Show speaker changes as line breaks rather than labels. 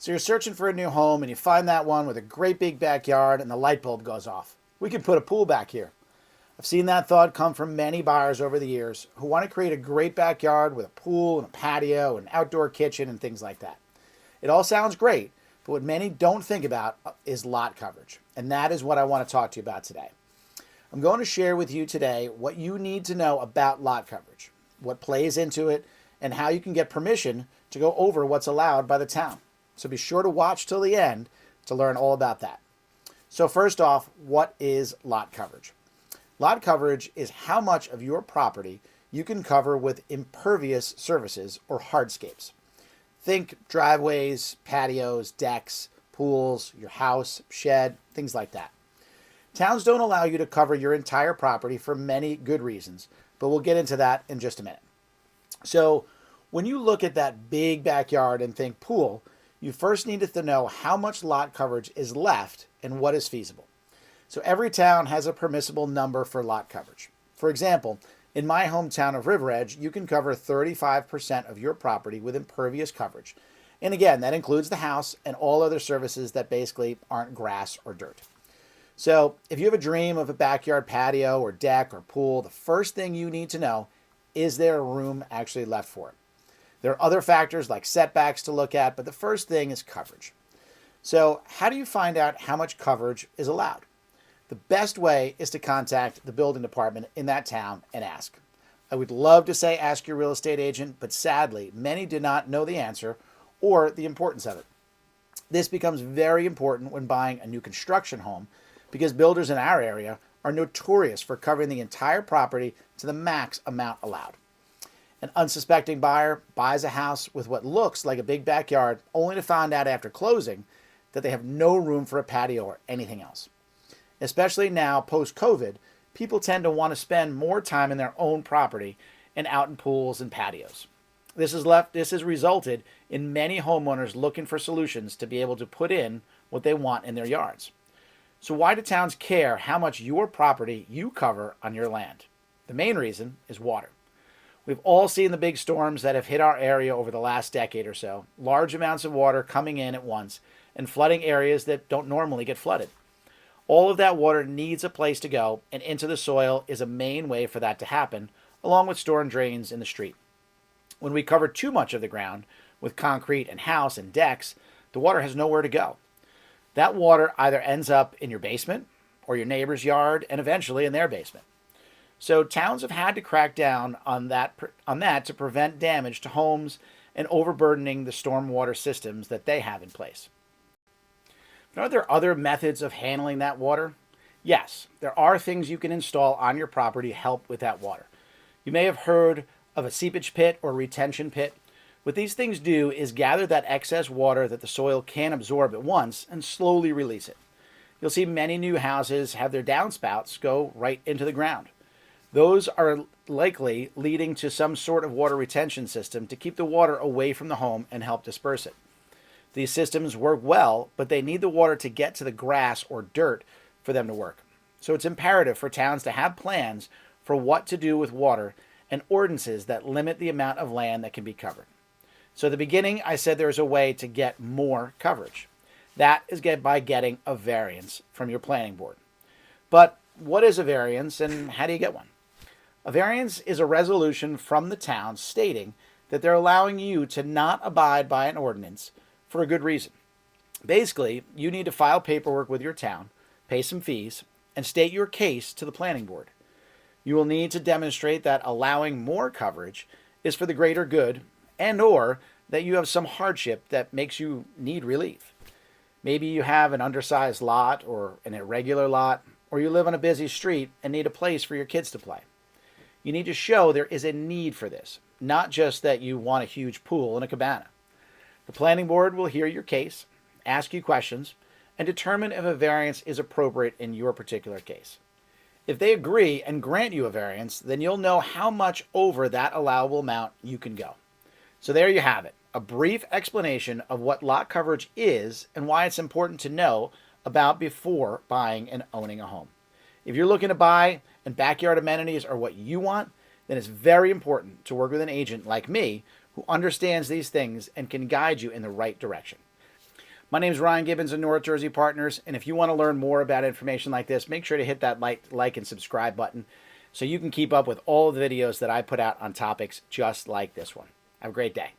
So you're searching for a new home and you find that one with a great big backyard and the light bulb goes off. We could put a pool back here. I've seen that thought come from many buyers over the years who want to create a great backyard with a pool and a patio and outdoor kitchen and things like that. It all sounds great, but what many don't think about is lot coverage. And that is what I want to talk to you about today. I'm going to share with you today what you need to know about lot coverage, what plays into it, and how you can get permission to go over what's allowed by the town. So be sure to watch till the end to learn all about that. So first off, what is lot coverage? Lot coverage is how much of your property you can cover with impervious surfaces or hardscapes. Think driveways, patios, decks, pools, your house, shed, things like that. Towns don't allow you to cover your entire property for many good reasons, but we'll get into that in just a minute. So when you look at that big backyard and think pool, you first need to know how much lot coverage is left and what is feasible. So every town has a permissible number for lot coverage. For example, in my hometown of River Edge, you can cover 35% of your property with impervious coverage. And again, that includes the house and all other surfaces that basically aren't grass or dirt. So if you have a dream of a backyard patio or deck or pool, the first thing you need to know is there room actually left for it. There are other factors like setbacks to look at, but the first thing is coverage. So how do you find out how much coverage is allowed? The best way is to contact the building department in that town and ask. I would love to say ask your real estate agent, but sadly, many do not know the answer or the importance of it. This becomes very important when buying a new construction home because builders in our area are notorious for covering the entire property to the max amount allowed. An unsuspecting buyer buys a house with what looks like a big backyard only to find out after closing that they have no room for a patio or anything else. Especially now, post-COVID, people tend to want to spend more time in their own property and out in pools and patios. This has resulted in many homeowners looking for solutions to be able to put in what they want in their yards. So why do towns care how much your property you cover on your land? The main reason is water. We've all seen the big storms that have hit our area over the last decade or so, large amounts of water coming in at once and flooding areas that don't normally get flooded. All of that water needs a place to go, and into the soil is a main way for that to happen, along with storm drains in the street. When we cover too much of the ground with concrete and house and decks, the water has nowhere to go. That water either ends up in your basement or your neighbor's yard and eventually in their basement. So towns have had to crack down on that to prevent damage to homes and overburdening the stormwater systems that they have in place. Are there other methods of handling that water? Yes, there are things you can install on your property to help with that water. You may have heard of a seepage pit or retention pit. What these things do is gather that excess water that the soil can absorb at once and slowly release it. You'll see many new houses have their downspouts go right into the ground. Those are likely leading to some sort of water retention system to keep the water away from the home and help disperse it. These systems work well, but they need the water to get to the grass or dirt for them to work. So it's imperative for towns to have plans for what to do with water and ordinances that limit the amount of land that can be covered. So at the beginning, I said there's a way to get more coverage. That is by getting a variance from your planning board. But what is a variance and how do you get one? A variance is a resolution from the town stating that they're allowing you to not abide by an ordinance for a good reason. Basically, you need to file paperwork with your town, pay some fees, and state your case to the planning board. You will need to demonstrate that allowing more coverage is for the greater good and or that you have some hardship that makes you need relief. Maybe you have an undersized lot or an irregular lot, or you live on a busy street and need a place for your kids to play. You need to show there is a need for this, not just that you want a huge pool and a cabana. The planning board will hear your case, ask you questions, and determine if a variance is appropriate in your particular case. If they agree and grant you a variance, then you'll know how much over that allowable amount you can go. So there you have it, a brief explanation of what lot coverage is and why it's important to know about before buying and owning a home. If you're looking to buy and backyard amenities are what you want, then it's very important to work with an agent like me who understands these things and can guide you in the right direction. My name is Ryan Gibbons of North Jersey Partners, and if you want to learn more about information like this, make sure to hit that like and subscribe button so you can keep up with all of the videos that I put out on topics just like this one. Have a great day.